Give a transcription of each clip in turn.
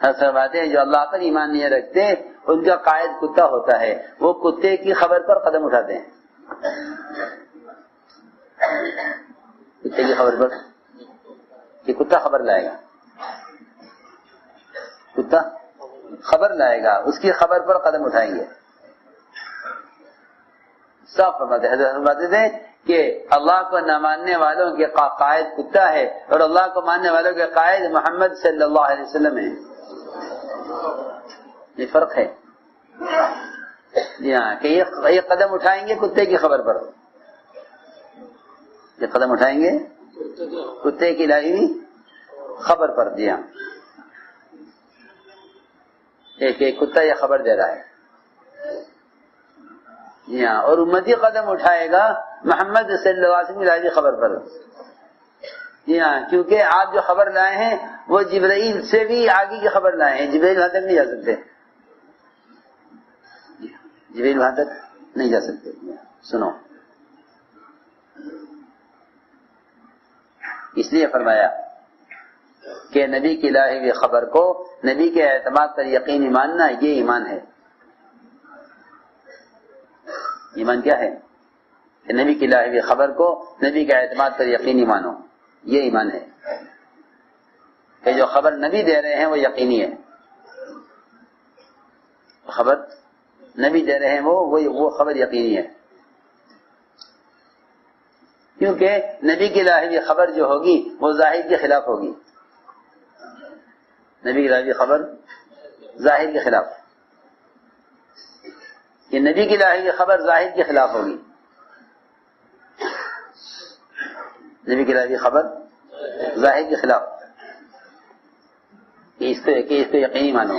فرماتے ہیں جو اللہ پر ایمان نہیں رکھتے ان کا قائد کتا ہوتا ہے، وہ کتے کی خبر پر قدم اٹھاتے ہیں. کتے کی خبر پر کہ کتا خبر لائے گا، کتا خبر لائے گا، اس کی خبر پر قدم اٹھائیں گے. صاف فرماتے حضرت فرماتے تھے کہ اللہ کو نہ ماننے والوں کے قائد کتا ہے اور اللہ کو ماننے والوں کے قائد محمد صلی اللہ علیہ وسلم ہے. یہ فرق ہے جی ہاں کہ یہ قدم اٹھائیں گے کتے کی خبر پر، یہ قدم اٹھائیں گے کتے کی لائی ہوئی خبر پر. جی ہاں ایک کتا یہ خبر دے رہا ہے. جی ہاں اور امتی قدم اٹھائے گا محمد صلی اللہ علیہ وسلم کی لائی ہوئی خبر پر. جی ہاں کیونکہ آپ جو خبر لائے ہیں وہ جبرائیل سے بھی آگے کی خبر لائے ہیں، جبرائیل وہاں تک نہیں جا سکتے، جبرائیل وہاں تک نہیں جا سکتے. سنو اس لیے فرمایا کہ نبی کی لائی ہوئی خبر کو نبی کے اعتماد پر یقینی ماننا یہ ایمان ہے. ایمان کیا ہے؟ کہ نبی کی لائی ہوئی خبر کو نبی کے اعتماد پر یقینی مانو، یہ ایمان ہے. کہ جو خبر نبی دے رہے ہیں وہ یقینی ہے، خبر نبی دے رہے ہیں وہ خبر یقینی ہے. کیونکہ نبی کی لائی ہوئی خبر جو ہوگی وہ ظاہر کے خلاف ہوگی. نبی کی لائی ہوئی خبر ظاہر کے خلاف، یہ نبی کی لائی ہوئی خبر ظاہر کے خلاف ہوگی. نبی کی لائی ہوئی خبر ظاہر کے خلاف، کہ اس کو یقینی مانو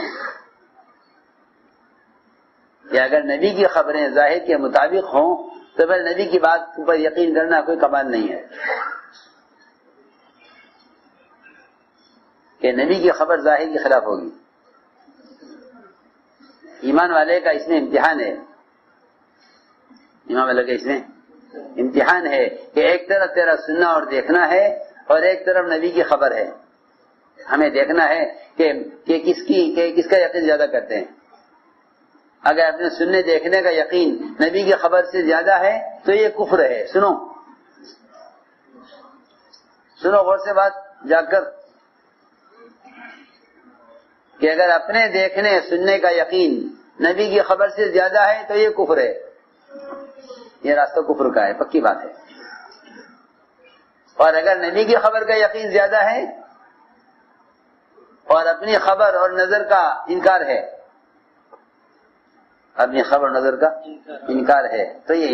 کہ اگر نبی کی خبریں ظاہر کے مطابق ہوں تو پھر نبی کی بات پر یقین کرنا کوئی کمال نہیں ہے. کہ نبی کی خبر ظاہر کے خلاف ہوگی. ایمان والے کا اس میں امتحان ہے، ایمان والے کا اس میں امتحان ہے کہ ایک طرف تیرا سننا اور دیکھنا ہے اور ایک طرف نبی کی خبر ہے. ہمیں دیکھنا ہے کہ کس کا یقین زیادہ کرتے ہیں. اگر اپنے سننے دیکھنے کا یقین نبی کی خبر سے زیادہ ہے تو یہ کفر ہے. سنو غور سے بات جا کر کہ اگر اپنے دیکھنے سننے کا یقین نبی کی خبر سے زیادہ ہے تو یہ کفر ہے. یہ راستہ کفر کا ہے، پکی بات ہے. اور اگر نبی کی خبر کا یقین زیادہ ہے اور اپنی خبر اور نظر کا انکار ہے، اپنی خبر نظر کا انکار ہے تو یہ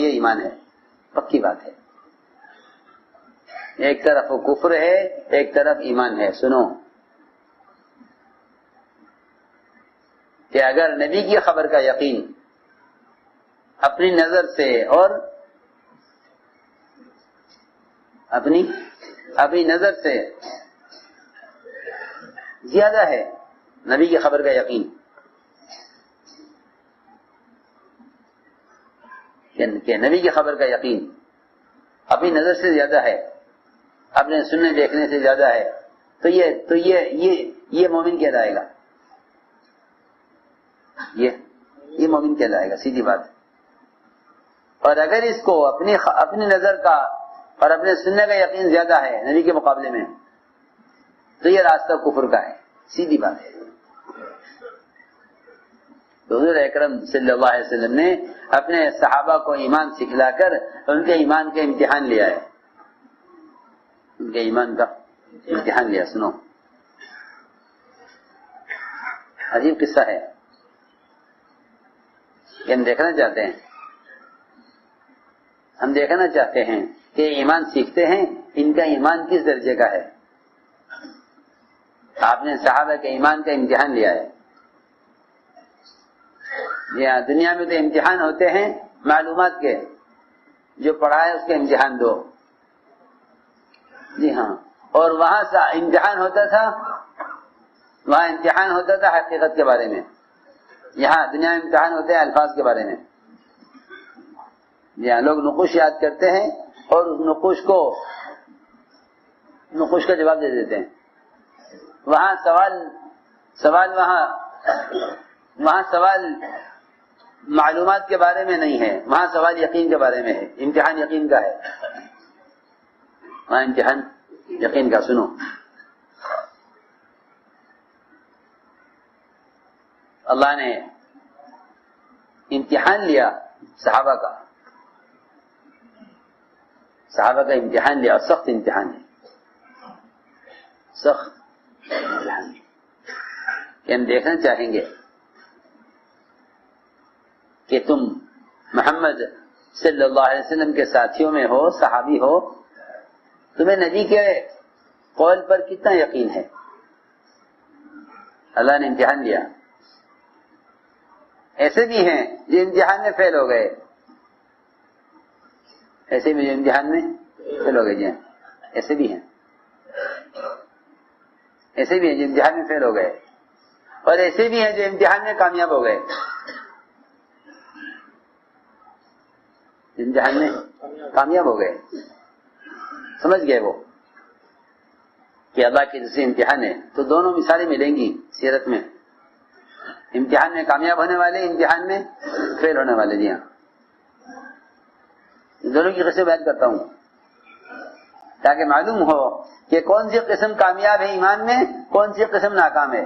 ایمان ہے، پکی بات ہے. ایک طرف وہ کفر ہے ایک طرف ایمان ہے. سنو کہ اگر نبی کی خبر کا یقین اپنی نظر سے اور اپنی نظر سے زیادہ ہے، نبی کی خبر کا یقین کہ نبی کی خبر کا یقین اپنی نظر سے زیادہ ہے، اپنے سننے دیکھنے سے زیادہ ہے تو یہ مومن کہلائے گا. یہ مومن کہلائے گا، سیدھی بات. اور اگر اس کو اپنی نظر کا اور اپنے سننے کا یقین زیادہ ہے نبی کے مقابلے میں تو یہ راستہ کفر کا ہے، سیدھی بات ہے. حضور اکرم صلی اللہ علیہ وسلم نے اپنے صحابہ کو ایمان سکھلا کر ان کے ایمان کا امتحان لیا ہے، ان کے ایمان کا امتحان لیا. سنو عجیب قصہ ہے کہ ہم دیکھنا چاہتے ہیں کہ ایمان سیکھتے ہیں ان کا ایمان کس درجے کا ہے. آپ نے صحابہ کے ایمان کا امتحان لیا ہے. جی ہاں دنیا میں تو امتحان ہوتے ہیں معلومات کے، جو پڑھا ہے اس کے امتحان دو. جی ہاں اور وہاں سے امتحان ہوتا تھا حقیقت کے بارے میں. یہاں دنیا میں امتحان ہوتے ہیں الفاظ کے بارے میں. جی ہاں لوگ نقوش یاد کرتے ہیں اور اس نقوش کا جواب دے دیتے ہیں. وہاں سوال سوال وہاں سوال معلومات کے بارے میں نہیں ہے، وہاں سوال یقین کے بارے میں ہے، امتحان یقین کا ہے، وہاں امتحان یقین کا۔ سنو، اللہ نے امتحان لیا صحابہ کا امتحان لیا، اور سخت امتحان ہے، سخت امتحان ہے کہ ہم دیکھنا چاہیں گے کہ تم محمد صلی اللہ علیہ وسلم کے ساتھیوں میں ہو، صحابی ہو، تمہیں نبی کے قول پر کتنا یقین ہے۔ اللہ نے امتحان لیا۔ ایسے بھی ہیں جو امتحان میں فیل ہو گئے، ایسے بھی جو امتحان میں فیل ہو گئے، جی ایسے بھی ہیں، ایسے بھی ہیں جو امتحان میں فیل ہو گئے، اور ایسے بھی ہیں جو امتحان میں کامیاب ہو گئے، امتحان میں کامیاب ہو گئے، سمجھ گئے وہ کہ اللہ کے جیسے امتحان ہے۔ تو دونوں مثالیں ملیں گی سیرت میں، امتحان میں کامیاب ہونے والے، امتحان میں فیل ہونے والے، جی ہاں، دونوں کی قسم بیان کرتا ہوں تاکہ معلوم ہو کہ کون سی قسم کامیاب ہے ایمان میں، کون سی قسم ناکام ہے۔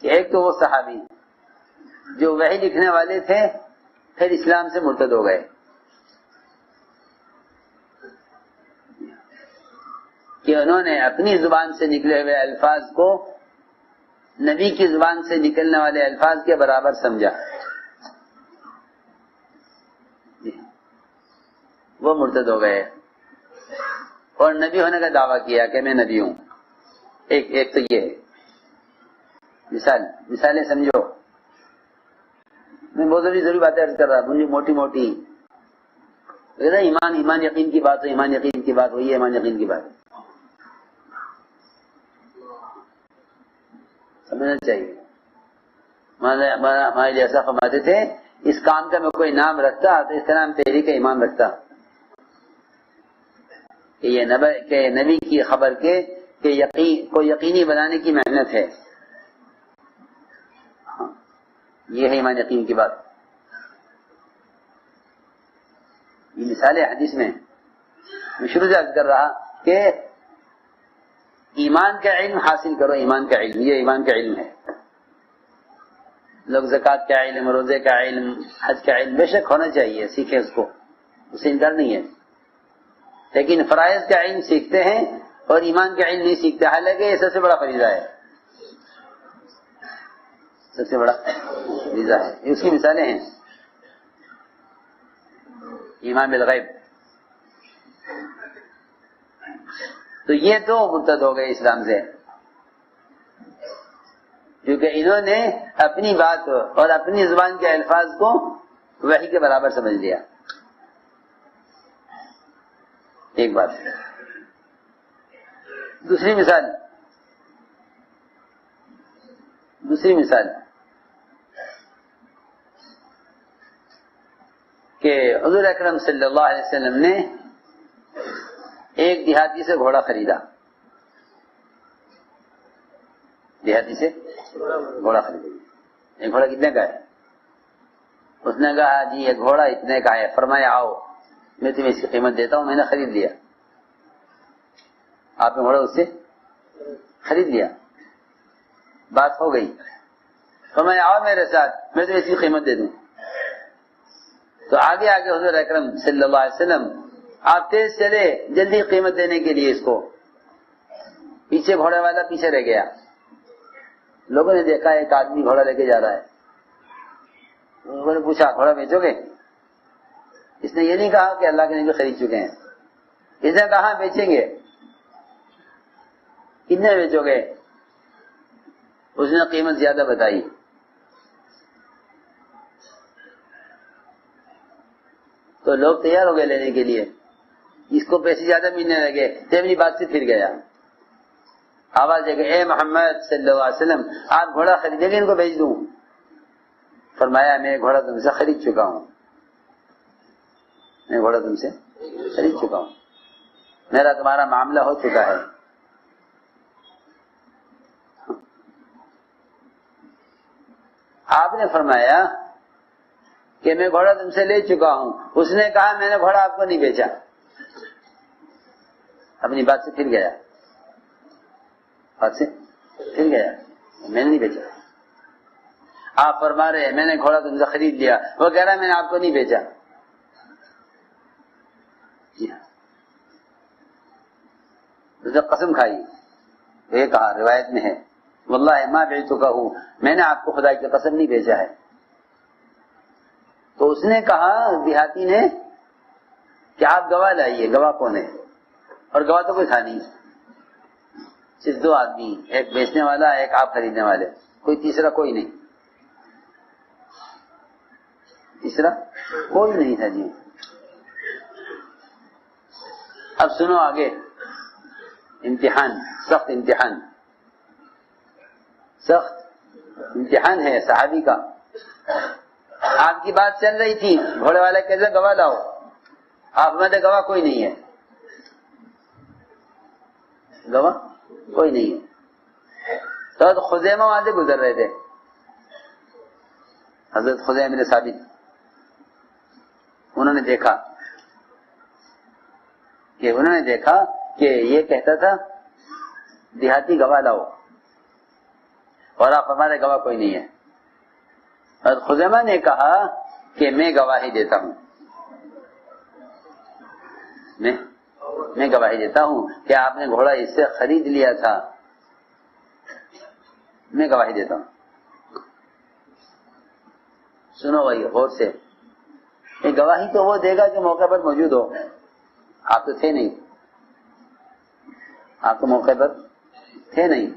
ایک تو وہ صحابی جو وحی لکھنے والے تھے، پھر اسلام سے مرتد ہو گئے، کہ انہوں نے اپنی زبان سے نکلے ہوئے الفاظ کو نبی کی زبان سے نکلنے والے الفاظ کے برابر سمجھا، وہ مرتد ہو گئے اور نبی ہونے کا دعویٰ کیا کہ میں نبی ہوں۔ ایک تو یہ ہے مثالیں سمجھو، میں بہت ضروری باتیں عرض کر رہا، مجھے موٹی موٹی ایمان یقین کی بات ہو، ایمان یقین کی بات ہوئی ہے، ایمان یقین کی بات سمجھنا چاہیے۔ ہمارے جیسا فرماتے تھے، اس کام کا میں کوئی نام رکھتا تو اس کا نام تحریک ایمان رکھتا، کہ یہ نبی کی خبر کے کو یقینی بنانے کی محنت ہے، یہ ہے ایمان یقین کی بات۔ یہ مثال ہے حدیث میں شروع سے عرض کر رہا کہ ایمان کا علم حاصل کرو، ایمان کا علم، یہ ایمان کا علم ہے۔ لوگ زکوٰۃ کا علم، روزے کا علم، حج کا علم بے شک ہونا چاہیے، سیکھیں اس کو، اس سے انکار نہیں ہے، لیکن فرائض کا علم سیکھتے ہیں اور ایمان کا علم نہیں سیکھتے، حالانکہ یہ سب سے بڑا فریضہ ہے، سب سے بڑا فریضہ ہے۔ اس کی مثالیں ہیں ایمان بالغیب۔ تو یہ تو مرتد ہو گئے اسلام سے، کیونکہ انہوں نے اپنی بات اور اپنی زبان کے الفاظ کو وحی کے برابر سمجھ لیا۔ ایک بات۔ دوسری مثال کہ حضور اکرم صلی اللہ علیہ وسلم نے ایک دیہاتی سے گھوڑا خریدا، دیہاتی سے گھوڑا خریدا۔ ایک گھوڑا کتنے کا ہے؟ اس نے کہا جی یہ گھوڑا اتنے کا ہے، فرمایا آؤ میں تمہیں اس کی قیمت دیتا ہوں، میں نے خرید لیا۔ آپ نے گھوڑا اس سے خرید لیا، بات ہو گئی، فرمایا آؤ میرے ساتھ میں تمہیں اس کی قیمت دے دوں۔ تو آگے حضور اکرم صلی اللہ علیہ وسلم آپ تیز چلے جلدی قیمت دینے کے لیے اس کو، پیچھے گھوڑے والا پیچھے رہ گیا۔ لوگوں نے دیکھا ایک آدمی گھوڑا لے کے جا رہا ہے، لوگوں نے پوچھا گھوڑا بیچو گے؟ اس نے یہ نہیں کہا کہ اللہ کے نبی خرید چکے ہیں، اس نے کہا بیچیں گے۔ کتنے بیچو گے؟ اس نے قیمت زیادہ بتائی۔ تو لوگ تیار ہو گئے لینے کے لیے، اس کو پیسے زیادہ ملنے لگے، تو اپنی بات سے پھر گیا، آواز دے گا اے محمد صلی اللہ علیہ وسلم آپ گھوڑا خریدیں گے ان کو بھیج دوں؟ فرمایا میں گھوڑا تم سے خرید چکا ہوں، میں گھوڑا تم سے خرید چکا ہوں، میرا تمہارا معاملہ ہو چکا ہے. آپ نے فرمایا کہ میں گھوڑا تم سے لے چکا ہوں. اس نے کہا میں نے گھوڑا آپ کو نہیں بیچا. اپنی بات سے پھر گیا, بات سے پھر گیا, میں نے نہیں بیچا. آپ فرما رہے میں نے گھوڑا تم سے خرید لیا, وہ کہہ رہا میں نے آپ کو نہیں بیچا. جی ہاں, اس نے قسم کھائی, یہ کہا روایت میں ہے واللہ ما بعتکہ, میں نے آپ کو خدا کی قسم نہیں بیچا ہے. تو اس نے کہا دیہاتی نے کہ آپ گواہ لائیے. گواہ کون ہے؟ اور گواہ تو کوئی تھا نہیں, صرف دو آدمی, ایک بیچنے والا ایک آپ خریدنے والے, کوئی تیسرا کوئی نہیں, تیسرا کوئی نہیں تھا. جی اب سنو آگے, امتحان, سخت امتحان, سخت امتحان ہے صحابی کا. آپ کی بات چل رہی تھی, گھوڑے والا کیسے گواہ لاؤ, آپ میں گواہ کوئی نہیں ہے, گواہ کوئی نہیں ہے. تو حضرت خزیمہ وہاں سے گزر رہے تھے, حضرت خزیمہ بن ثابت, انہوں نے دیکھا کہ یہ کہتا تھا دیہاتی گواہ لاؤ, اور آپ ہمارے گواہ کوئی نہیں ہے. اور خزیمہ نے کہا کہ میں گواہی دیتا ہوں, میں گواہی دیتا ہوں کہ آپ نے گھوڑا اس سے خرید لیا تھا, میں گواہی دیتا ہوں. سنو بھائی غور سے, یہ گواہی تو وہ دے گا جو موقع پر موجود ہو. آپ تو تھے نہیں, آپ تو موقع پر تھے نہیں,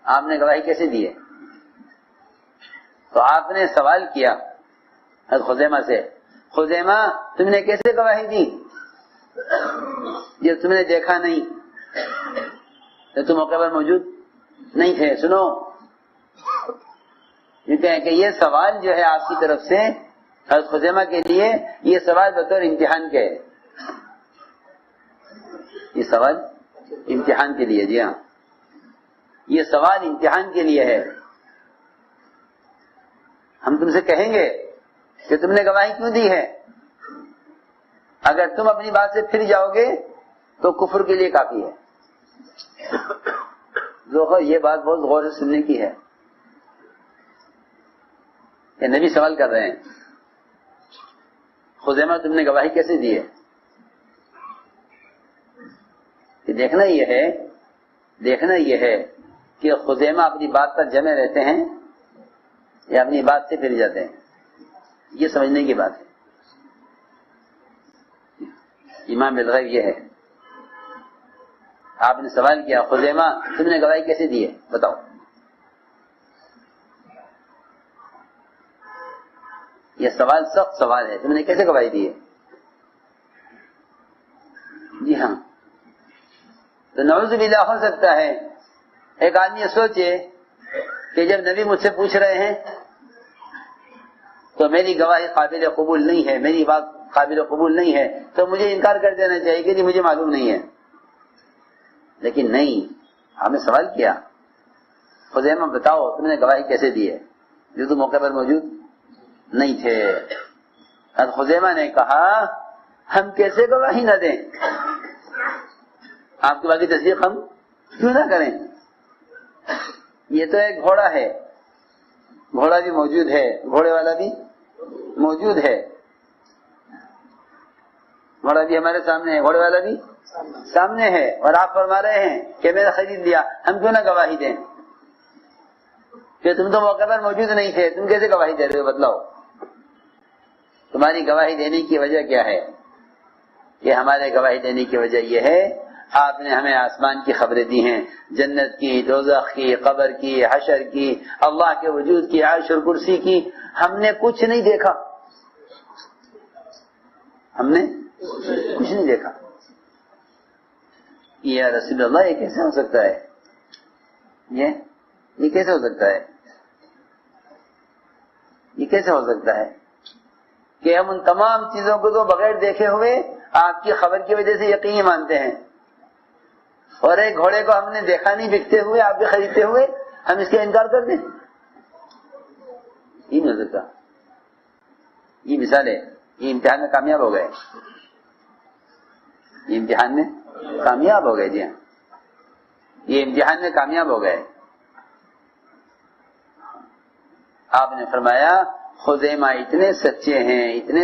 آپ نے گواہی کیسے دی ہے؟ تو آپ نے سوال کیا حضرت خزیمہ سے, خزیمہ تم نے کیسے گواہی دی یہ تم نے دیکھا نہیں, تم موقع پر موجود نہیں تھے. سنو, کہ یہ سوال جو ہے آپ کی طرف سے حضرت خزیمہ کے لیے, یہ سوال بطور امتحان کے ہے, یہ سوال امتحان کے لیے. جی ہاں, یہ سوال امتحان کے لیے ہے. ہم تم سے کہیں گے کہ تم نے گواہی کیوں دی ہے, اگر تم اپنی بات سے پھر جاؤ گے تو کفر کے لیے کافی ہے. یہ بات بہت غور سے سننے کی ہے. کہ نبی سوال کر رہے ہیں, خزیمہ تم نے گواہی کیسے دی ہے؟ کہ دیکھنا یہ ہے کہ خزیمہ اپنی بات پر جمے رہتے ہیں یا اپنی بات سے پھر جاتے ہیں. یہ سمجھنے کی بات ہے. ایمان بالغیب یہ ہے. آپ نے سوال کیا خزیمہ تم نے گواہی کیسے دی ہے بتاؤ. یہ سوال سخت سوال ہے, تم نے کیسے گواہی دی ہے؟ جی ہاں, تو نعوذ باللہ ہو سکتا ہے ایک آدمی یہ سوچے کہ جب نبی مجھ سے پوچھ رہے ہیں تو میری گواہی قابل قبول نہیں ہے, میری بات قابل قبول نہیں ہے, تو مجھے انکار کر دینا چاہیے کہ مجھے معلوم نہیں ہے. لیکن نہیں, آپ نے سوال کیا خزیمہ بتاؤ تم نے گواہی کیسے دی ہے, جو تم موقع پر موجود نہیں تھے. حضرت خزیمہ نے کہا ہم کیسے گواہی نہ دیں, آپ کی باقی تصدیق ہم کیوں نہ کریں. یہ تو ایک گھوڑا ہے, گھوڑا بھی موجود ہے, گھوڑے والا بھی موجود ہے, گھوڑا بھی ہمارے سامنے ہے, گھوڑے والا بھی سامنے ہے, اور آپ فرما رہے ہیں کہ میں نے خرید لیا, ہم کیوں نہ گواہی دیں؟ کہ تم تو موقع پر موجود نہیں تھے, تم کیسے گواہی دے رہے ہو, بتلاؤ. تمہاری گواہی دینے کی وجہ کیا ہے؟ کہ ہمارے گواہی دینے کی وجہ یہ ہے آپ نے ہمیں آسمان کی خبریں دی ہیں, جنت کی, دوزخ کی, قبر کی, حشر کی, اللہ کے وجود کی, عرش اور کرسی کی. ہم نے کچھ نہیں دیکھا, ہم نے کچھ نہیں دیکھا. یا رسول اللہ یہ کیسے ہو سکتا ہے؟ یہ کیسے ہو سکتا ہے؟ یہ کیسے ہو سکتا ہے کہ ہم ان تمام چیزوں کو تو بغیر دیکھے ہوئے آپ کی خبر کی وجہ سے یقینی مانتے ہیں، اور ایک گھوڑے کو ہم نے دیکھا نہیں بکتے ہوئے، آپ بھی خریدتے ہوئے، ہم اس کا انکار کر دیں؟ یہ نہیں ہو سکتا۔ یہ مثال ہے، یہ امتحان میں کامیاب ہو گئے، یہ امتحان میں کامیاب ہو گئے، جی ہاں، یہ امتحان میں کامیاب ہو گئے۔ آپ نے فرمایا خزیمہ اتنے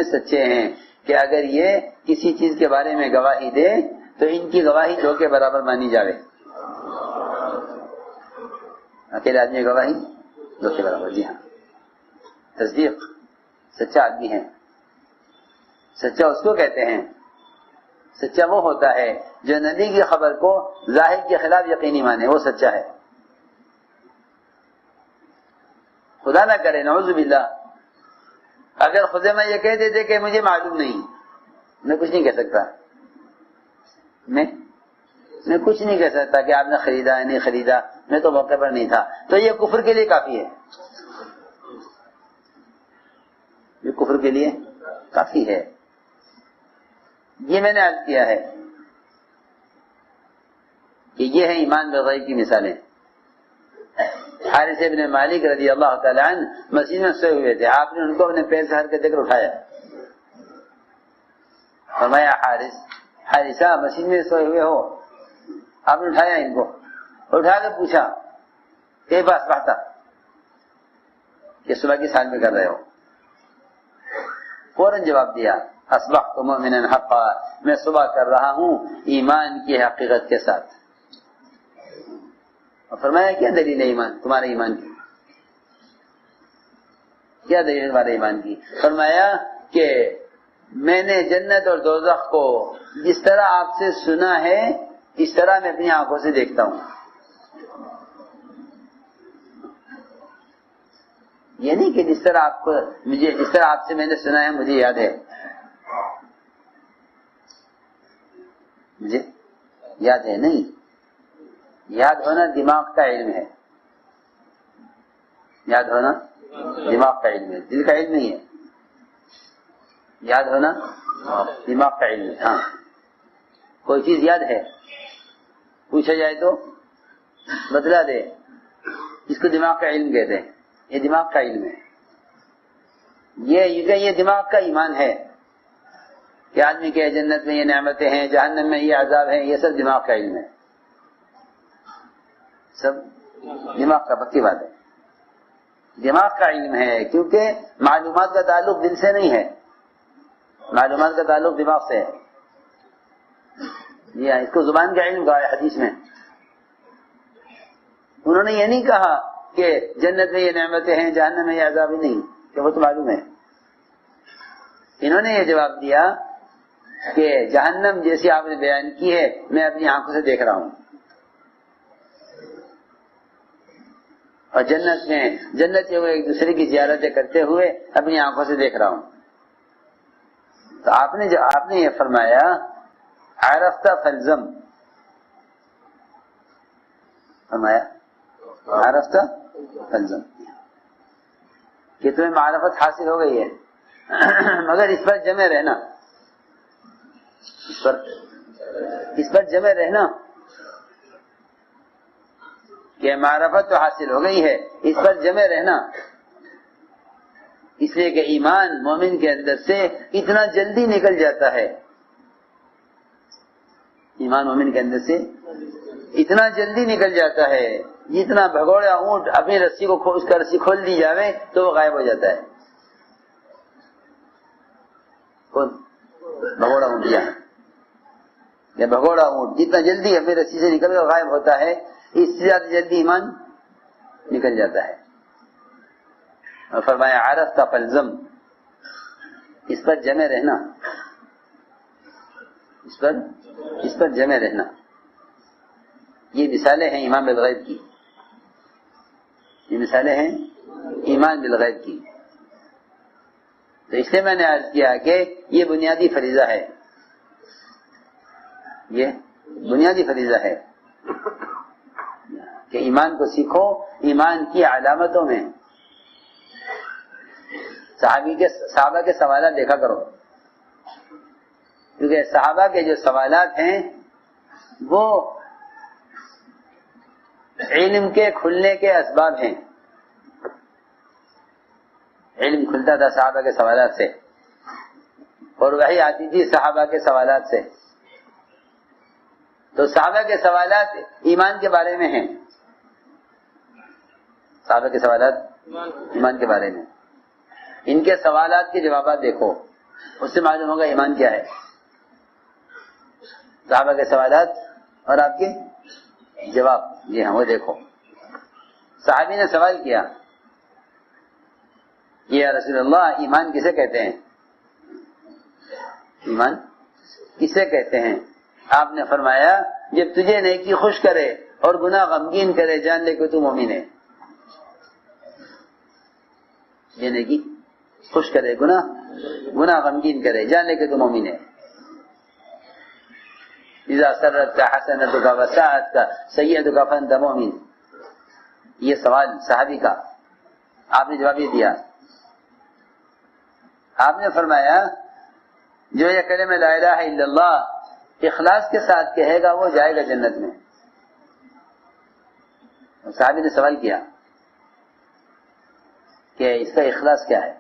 سچے ہیں کہ اگر یہ کسی چیز کے بارے میں گواہی دے تو ان کی گواہی دو کے برابر مانی جاوے۔ اکیلے آدمی گواہی دو کے برابر، جی ہاں، تصدیق، سچا آدمی ہے۔ سچا اس کو کہتے ہیں، سچا وہ ہوتا ہے جو نبی کی خبر کو ظاہر کے خلاف یقینی مانے، وہ سچا ہے۔ خدا نہ کرے، نعوذ باللہ، اگر خزیمہ یہ کہہ دیتے کہ مجھے معلوم نہیں، میں کچھ نہیں کہہ سکتا، میں کچھ نہیں کہہ سکتا کہ آپ نے خریدا یا نہیں خریدا، میں تو موقع پر نہیں تھا، تو یہ کفر کے لیے کافی ہے، یہ کفر کے لیے کافی ہے۔ یہ میں نے عرض کیا ہے کہ یہ ہے ایمان بالغیب کی مثالیں۔ حارث ابن مالک رضی اللہ تعالی عنہ مسجد میں سوئے ہوئے تھے، آپ نے ان کو اپنے پیر سے حرکت دے کر اٹھایا، فرمایا حارثہ مسجد میں سوئے ہوئے ہو؟ آپ نے اٹھایا ان کو، اٹھا کے پوچھا اے باس بہتا کہ صبح کی سال میں کر رہے ہو؟ فوراً جواب دیا اصبحت مؤمنا حقا، میں صبح کر رہا ہوں ایمان کی حقیقت کے ساتھ۔ اور فرمایا کیا دلیل ہے ایمان تمہارے ایمان کی؟ کیا دلیل ہے تمہارے ایمان کی؟ فرمایا کہ میں نے جنت اور دوزخ کو جس طرح آپ سے سنا ہے اس طرح میں اپنی آنکھوں سے دیکھتا ہوں۔ یہ نہیں کہ جس طرح آپ سے میں نے سنا ہے مجھے یاد ہے، مجھے یاد ہے نہیں، یاد ہونا دماغ کا علم ہے، یاد ہونا دماغ کا علم ہے، دل کا علم نہیں ہے، یاد ہونا دماغ کا علم ہے۔ ہاں، کوئی چیز یاد ہے پوچھا جائے تو بتلا دے، اس کو دماغ کا علم کہتے ہیں، یہ دماغ کا علم ہے، یہ دماغ کا ایمان ہے کہ آدمی کے جنت میں یہ نعمتیں ہیں، جہنم میں یہ عذاب ہیں، یہ سب دماغ کا علم ہے، سب دماغ کا، پکی بات ہے، دماغ کا علم ہے، کیونکہ معلومات کا تعلق دل سے نہیں ہے، معلومات کا تعلق دماغ سے ہے۔ یہ اس کو زبان کا علم کہا ہے حدیث میں۔ انہوں نے یہ نہیں کہا کہ جنت میں یہ نعمتیں ہیں جہنم میں یہ عذاب، ہی نہیں کہ وہ تو معلوم ہے، انہوں نے یہ جواب دیا کہ جہنم جیسی آپ نے بیان کی ہے میں اپنی آنکھوں سے دیکھ رہا ہوں، اور جنت میں وہ ایک دوسرے کی زیارتیں کرتے ہوئے اپنی آنکھوں سے دیکھ رہا ہوں۔ تو آپ نے یہ فرمایا عرفت فالزم، فرمایا عرفت فالزم، کہ تمہیں معرفت حاصل ہو گئی ہے، مگر اس پر جمع رہنا، اس پر جمع رہنا، کہ معرفت تو حاصل ہو گئی ہے، اس پر جمع رہنا، اس لیے کہ ایمان مومن کے اندر سے اتنا جلدی نکل جاتا ہے، ایمان مومن کے اندر سے اتنا جلدی نکل جاتا ہے، جتنا بھگوڑا اونٹ اپنی رسی کو اس کا رسی کھول دی جاوے تو وہ غائب ہو جاتا ہے۔ کون؟ بھگوڑا اونٹ، یا بھگوڑا اونٹ جتنا جلدی اپنی رسی سے نکل کر غائب ہوتا ہے، اس سے زیادہ جلدی ایمان نکل جاتا ہے۔ اور فرمایا عرفت فالزم، اس پر جمع رہنا، اس پر جمع رہنا۔ یہ مثالیں ہیں ایمان بالغیب کی، یہ مثالیں ہیں ایمان بالغیب کی۔ تو اس لیے میں نے عرض کیا کہ یہ بنیادی فریضہ ہے، یہ بنیادی فریضہ ہے کہ ایمان کو سیکھو۔ ایمان کی علامتوں میں صحابہ کے سوالات دیکھا کرو، کیونکہ صحابہ کے جو سوالات ہیں وہ علم کے کھلنے کے اسباب ہیں. علم کھلتا تھا صحابہ کے سوالات سے، اور وہی آتی تھی صحابہ کے سوالات سے. تو صحابہ کے سوالات ایمان کے بارے میں ہیں. صحابہ کے سوالات ایمان کے بارے میں. ان کے سوالات کے جوابات دیکھو، اس سے معلوم ہوگا ایمان کیا ہے. صحابہ کے سوالات اور آپ کے جواب، جی ہاں وہ دیکھو. صحابی نے سوال کیا، یا رسول اللہ ایمان کسے کہتے ہیں؟ ایمان کسے کہتے ہیں؟ آپ نے فرمایا جب تجھے نیکی خوش کرے اور گناہ غمگین کرے جان لے کہ تو مومن ہے. یہ نیکی خوش کرے گناہ غمگین کرے جان لے کہ تو مومن ہے. اذا سرت حسنتک وساءتک سیئتک فانت مؤمن. یہ سوال صحابی کا، آپ نے جواب یہ دیا. آپ نے فرمایا جو یہ کلمہ لا الہ الا اللہ اخلاص کے ساتھ کہے گا وہ جائے گا جنت میں. صحابی نے سوال کیا کہ اس کا اخلاص کیا ہے؟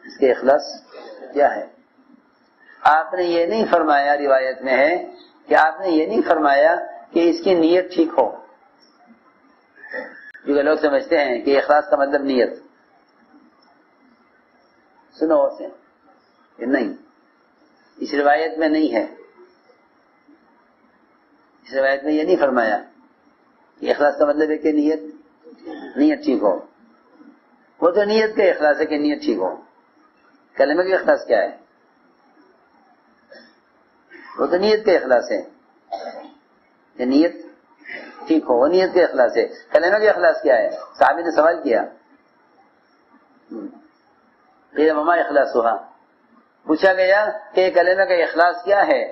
اس کے اخلاص کیا ہے؟ آپ نے یہ نہیں فرمایا، روایت میں ہے کہ آپ نے یہ نہیں فرمایا کہ اس کی نیت ٹھیک ہو، کیونکہ لوگ سمجھتے ہیں کہ اخلاص کا مطلب نیت. سنو اور سے کہ نہیں، اس روایت میں نہیں ہے. اس روایت میں یہ نہیں فرمایا کہ اخلاص کا مطلب ہے کہ نیت ٹھیک ہو. وہ تو نیت کا اخلاص ہے کہ نیت ٹھیک ہو. کلمہ کا اخلاص کیا ہے؟ وہ تو نیت کا اخلاص ہے کہ نیت ٹھیک ہو، وہ نیت کا اخلاص ہے. کلمہ کا اخلاص کیا ہے؟ صحابی نے سوال کیا، قیل وما اخلاصھا، پوچھا گیا کہ کلمہ کا اخلاص کیا ہے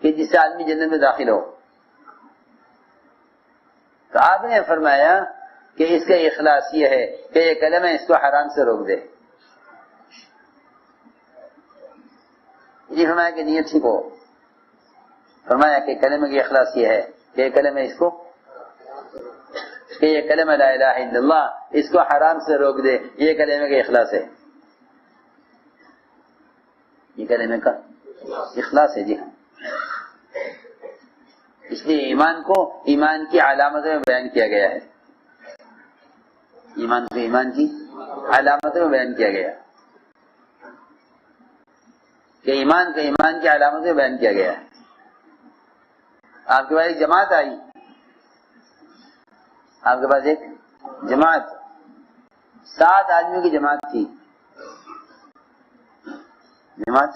کہ جس سے آدمی جنت میں داخل ہو. تو آپ نے فرمایا کہ اس کا اخلاص یہ ہے کہ یہ کلمہ اس کو حرام سے روک دے. یہ فرمایا کہ نیت ٹھیک ہو. فرمایا کہ کلمہ کی اخلاص یہ ہے کہ یہ کلمہ اس کو، کہ یہ کلمہ لا الہ الا اللہ اس کو حرام سے روک دے. یہ کلمہ کا اخلاص ہے، یہ کلمہ کا اخلاص ہے. جی ہاں، اس لیے ایمان کو ایمان کی علامتوں میں بیان کیا گیا ہے. ایمان کو ایمان کی علامتوں میں بیان کیا گیا کہ ایمان کو ایمان کی علامتوں میں بیان کیا گیا ہے. آپ کے پاس ایک جماعت آئی، آپ کے پاس ایک جماعت 7 آدمیوں کی جماعت تھی. جماعت